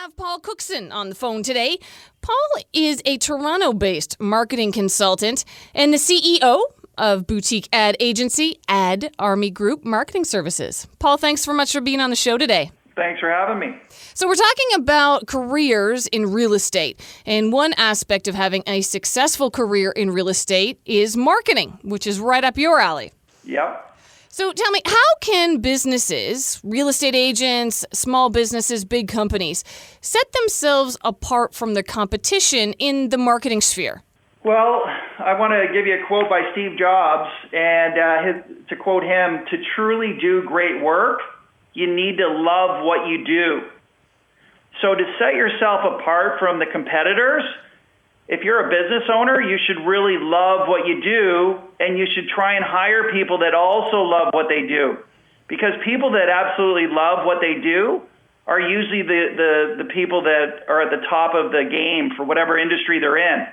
have Paul Cookson on the phone today. Paul is a Toronto-based marketing consultant and the CEO of boutique ad agency Ad Army Group Marketing Services. Paul, thanks so much for being on the show today. Thanks for having me. So we're talking about careers in real estate. And one aspect of having a successful career in real estate is marketing, which is right up your alley. Yep. So tell me, how can businesses, real estate agents, small businesses, big companies, set themselves apart from their competition in the marketing sphere? Well, I want to give you a quote by Steve Jobs, and to quote him, to truly do great work, you need to love what you do. So to set yourself apart from the competitors, if you're a business owner, you should really love what you do, and you should try and hire people that also love what they do. Because people that absolutely love what they do are usually the people that are at the top of the game for whatever industry they're in.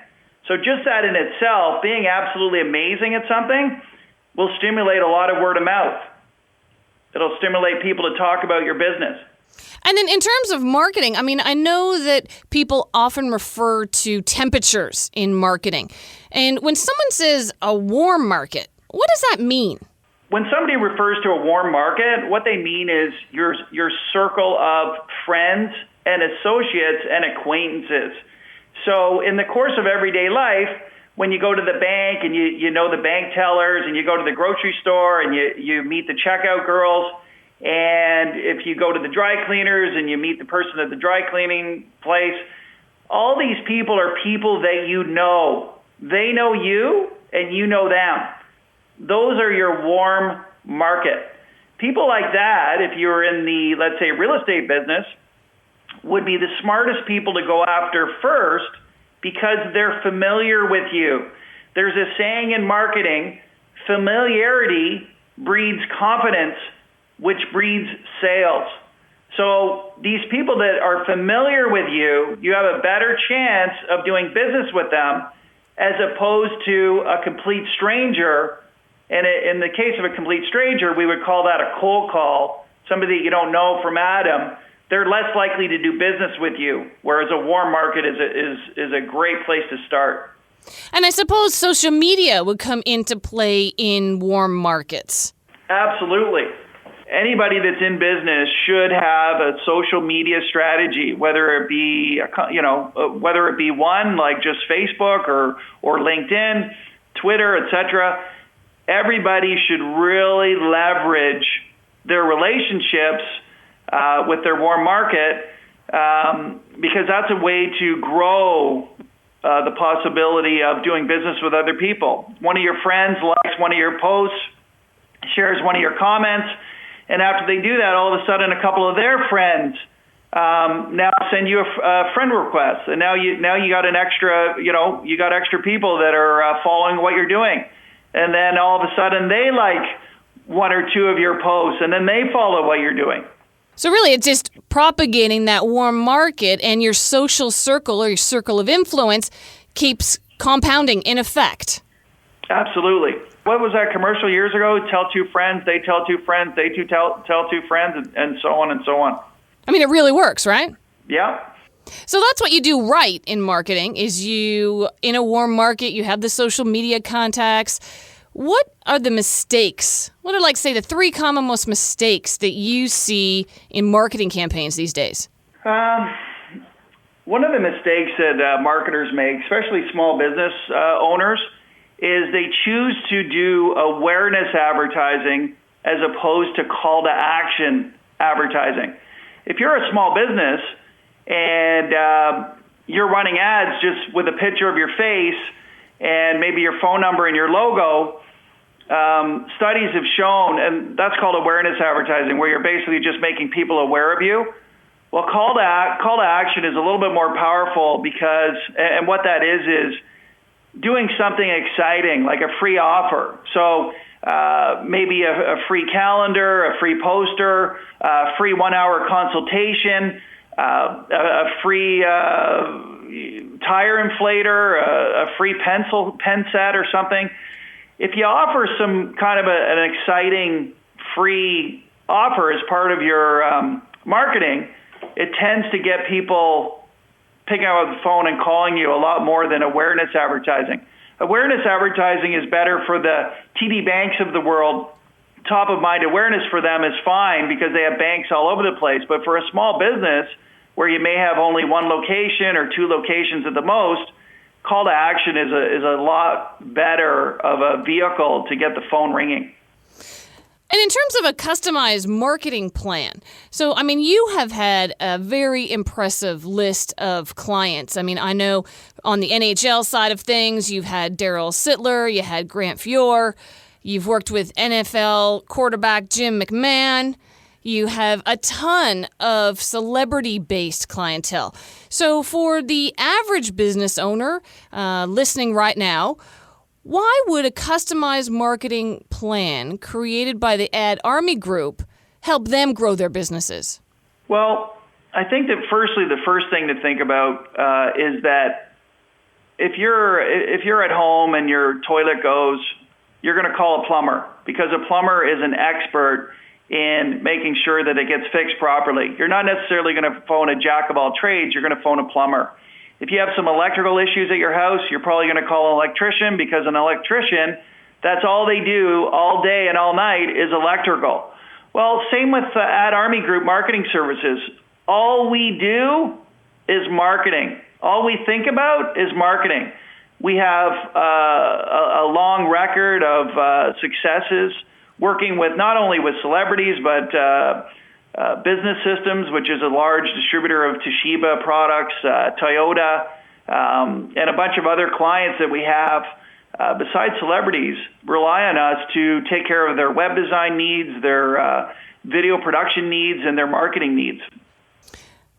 So just that in itself, being absolutely amazing at something, will stimulate a lot of word of mouth. It'll stimulate people to talk about your business. And then in terms of marketing, I know that people often refer to temperatures in marketing. And when someone says a warm market, what does that mean? When somebody refers to a warm market, what they mean is your circle of friends and associates and acquaintances. So in the course of everyday life, when you go to the bank and you know the bank tellers, and you go to the grocery store and you meet the checkout girls, and if you go to the dry cleaners and you meet the person at the dry cleaning place, all these people are people that you know. They know you and you know them. Those are your warm market. People like that, if you're in the, let's say, real estate business, would be the smartest people to go after first because they're familiar with you. There's a saying in marketing, familiarity breeds confidence, which breeds sales. So these people that are familiar with you, you have a better chance of doing business with them as opposed to a complete stranger. And in the case of a complete stranger, we would call that a cold call, somebody that you don't know from Adam. They're less likely to do business with you, whereas a warm market is a great place to start. And I suppose social media would come into play in warm markets. Absolutely. Anybody that's in business should have a social media strategy, whether it be one like just Facebook or LinkedIn, Twitter, etc. Everybody should really leverage their relationships with their warm market because that's a way to grow the possibility of doing business with other people. One of your friends likes one of your posts, shares one of your comments, and after they do that, all of a sudden a couple of their friends now send you a friend request, and now you got an extra, you got extra people that are following what you're doing, and then all of a sudden they like one or two of your posts, and then they follow what you're doing. So really, it's just propagating that warm market, and your social circle or your circle of influence keeps compounding in effect. Absolutely. What was that commercial years ago? Tell two friends, they tell two friends, they tell two friends, and so on and so on. It really works, right? Yeah. So that's what you do right in marketing, is you, in a warm market, you have the social media contacts. What are the mistakes? What are, say, the three common most mistakes that you see in marketing campaigns these days? One of the mistakes that marketers make, especially small business owners, is they choose to do awareness advertising as opposed to call to action advertising. If you're a small business and you're running ads just with a picture of your face and maybe your phone number and your logo, studies have shown, and that's called awareness advertising, where you're basically just making people aware of you. Well, call to action is a little bit more powerful because, and what that is doing something exciting, like a free offer. So maybe a free calendar, a free poster, a free 1-hour consultation, a free tire inflator, a free pen set or something. If you offer some kind of an exciting free offer as part of your marketing, it tends to get people picking up the phone and calling you a lot more than awareness advertising. Awareness advertising is better for the TD Banks of the world. Top of mind awareness for them is fine because they have banks all over the place. But for a small business where you may have only one location or two locations at the most, call to action is a lot better of a vehicle to get the phone ringing. And in terms of a customized marketing plan, so, I mean, you have had a very impressive list of clients. I mean, I know on the NHL side of things, you've had Daryl Sittler, you had Grant Fuhr, you've worked with NFL quarterback Jim McMahon. You have a ton of celebrity-based clientele. So for the average business owner listening right now, why would a customized marketing plan created by the Ad Army Group help them grow their businesses? Well, I think that firstly, the first thing to think about is that if you're at home and your toilet goes, you're going to call a plumber because a plumber is an expert in making sure that it gets fixed properly. You're not necessarily going to phone a jack of all trades. You're going to phone a plumber. If you have some electrical issues at your house, you're probably going to call an electrician because an electrician, that's all they do all day and all night is electrical. Well, same with Ad Army Group Marketing Services. All we do is marketing. All we think about is marketing. We have a long record of successes working with not only with celebrities, but Business Systems, which is a large distributor of Toshiba products, Toyota, and a bunch of other clients that we have, besides celebrities, rely on us to take care of their web design needs, their video production needs, and their marketing needs.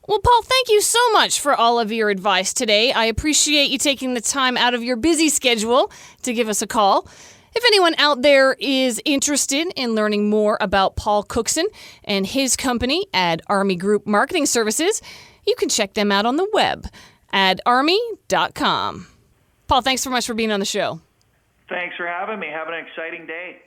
Well, Paul, thank you so much for all of your advice today. I appreciate you taking the time out of your busy schedule to give us a call. If anyone out there is interested in learning more about Paul Cookson and his company, Ad Army Group Marketing Services, you can check them out on the web, adarmy.com. Paul, thanks so much for being on the show. Thanks for having me. Have an exciting day.